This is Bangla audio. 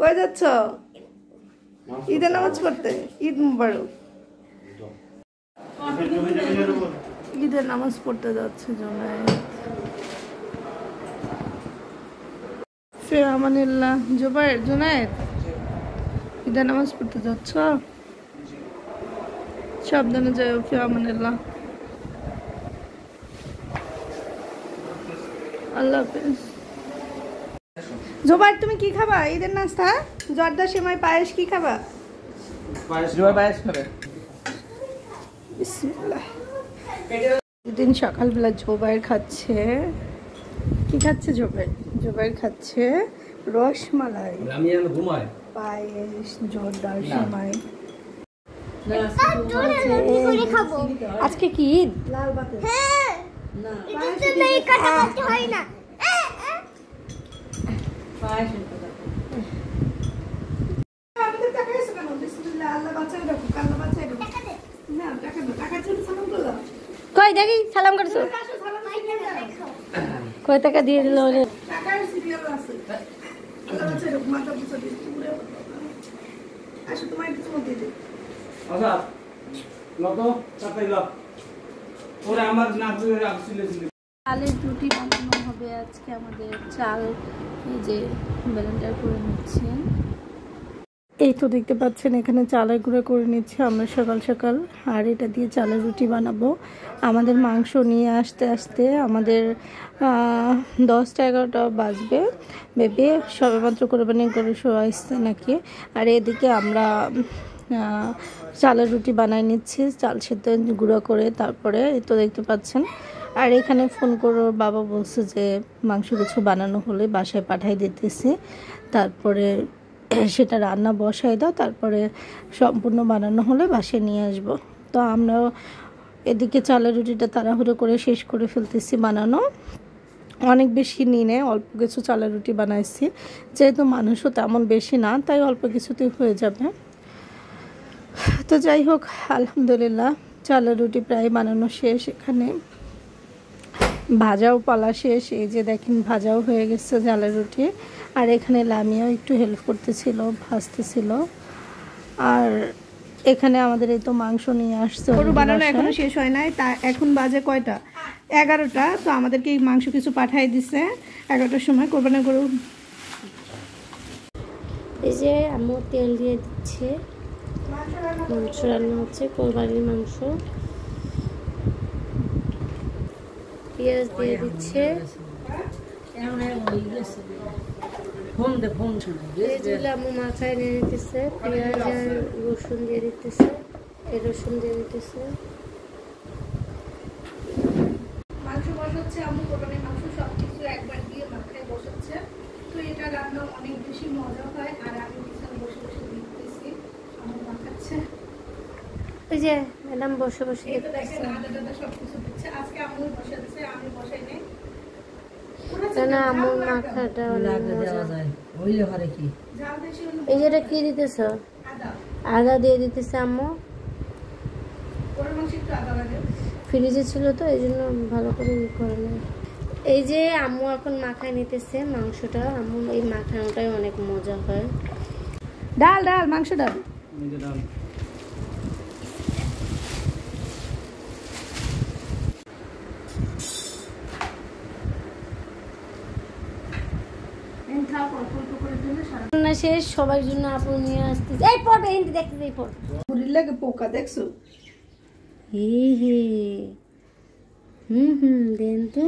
কই যাচ্ছ? ঈদের নামাজ পড়তে। ঈদ মুবারক। ঈদের নামাজ পড়তে যাচ্ছে জোনায়েদ। ফি আমানিল্লাহ। জোনায়েদ ঈদের নামাজ পড়তে যাচ্ছ? সাবধানে যাও। ফি আমানিল্লাহ। আল্লাহ হাফেজ। জোবাইর তুমি কি খাবা ঈদের নাস্তা? জর্দা সেমাই পায়েস কি খাবা? পায়েস খাবে। বিসমিল্লাহ। দিন সকালবেলা জোবাইর খাচ্ছে। কি খাচ্ছে জোবাইর? জোবাইর খাচ্ছে রসমালাই, আমি এখন ঘুমাই, পায়েস, জর্দা সেমাই। আজকে কি ঈদ? লাল বাতি। হ্যাঁ না এটা তো নেই, কাটাতে হয় না। পায়েস এটা আমাদের টাকা এসে কেন? বিসমিল্লাহ। আল্লাহ বাঁচাই রাখো, আল্লাহ বাঁচাই রাখো। না টাকা না, টাকা জন্য সালাম করো। কই দেখি সালাম করছো? কয় টাকা দিয়ে দিল? টাকার সিরিয়াল আছে। আল্লাহ বাঁচাই রাখো, মাথা বুঝা দিয়ে পুরো আসো তোমায় কিছু মত দিয়ে দে। আচ্ছা লগো টাকাই লাও। ওরে আমার না হয়ে আসছিল। চালের রুটি বানানো হবে আজকে আমাদের। চাল এই যে ব্লেন্ডার করে নিচ্ছে। এই তো দেখতে পাচ্ছেন এখানে চালের গুঁড়ো করে নিচ্ছে আমরা সকাল সকাল। আর এটা দিয়ে চালের রুটি বানাবো। আমাদের মাংস নিয়ে আসতে আসতে আমাদের 10টা-11টা বাজবে। বেবি সবেমাত্র কোরবানি করে শোয়া আসছে নাকি। আর এদিকে আমরা চালের রুটি বানাই নিচ্ছি চাল সেদ্ধ গুঁড়ো করে। তারপরে এই তো দেখতে পাচ্ছেন। আর এখানে ফোন করে বাবা বলছে যে মাংস কিছু বানানো হলে বাসায় পাঠাই দিতেছি, তারপরে সেটা রান্না বসাই দাও, তারপরে সম্পূর্ণ বানানো হলে বাসায় নিয়ে আসবো। তো আমরা এদিকে চালের রুটিটা তাড়াহুড়ো করে শেষ করে ফেলতেছি বানানো। অনেক বেশি নিয়ে নেয়, অল্প কিছু চালের রুটি বানাইছি, যেহেতু মানুষও তেমন বেশি না তাই অল্প কিছুতেই হয়ে যাবে। তো যাই হোক আলহামদুলিল্লাহ চালের রুটি প্রায় বানানো শেষ। এখানে ভাজাও পালা শেষ। এই যে দেখেন ভাজাও হয়ে গেছে চালের রুটি। আর এখানে লামিয়াও একটু হেল্প করতেছিল, ভাজতেছিল। আর এখানে আমাদের এই তো মাংস নিয়ে আসছে। গরু বানানো এখনো শেষ হয় নাই। তা এখন বাজে কয়টা? 11টা। তো আমাদেরকে এই মাংস কিছু পাঠাই দিছে 11টার সময়। কোরবানি গরু এই যে আম্মু তেল দিয়ে দিচ্ছে, মাংস রান্না হচ্ছে কোরবানির মাংস। পেঁয়াজ দিয়ে দিচ্ছে, আম্মু মাথায় নিয়ে নিতেছে। পেঁয়াজ আর রসুন দিয়ে দিতেছে, এই রসুন দিয়ে দিতেছে। মাংস বসাচ্ছে আম্মু, কোরবানির মাংস সবকিছু একবার দিয়ে মাথায় বসাচ্ছে। তো এটা রান্না অনেক বেশি মজা হয়। আর আমি পিছনে বসে বসে দেখতেছি আম্মু মাখাচ্ছে। ওই যে ম্যাডাম বসে বসে দেখেন আদা টাদা সবকিছু দিচ্ছে। আজকে আম্মু বসাচ্ছে, আমি বসাই নাই। না আম্মুর মাখাটা অনেক মজা। এই যেটা কি দিতেছ? আদা দিয়ে দিতেছে আম্মু। ফ্রিজে ছিল তো এই জন্য ভালো করে ই করে না। এই যে আম্মু এখন মাখায় নিতেছে মাংসটা। আম্মু এই মাখানোটাই অনেক মজা হয়। ডাল ডাল মাংস ডাল। রান্না শেষ, সবার জন্য আপু নিয়ে আসতেছে। এই পড়বে হিন্দি দেখতে, এই পড়। মুড়ির লাগে পোকা দেখছো? হে হে দেন তো।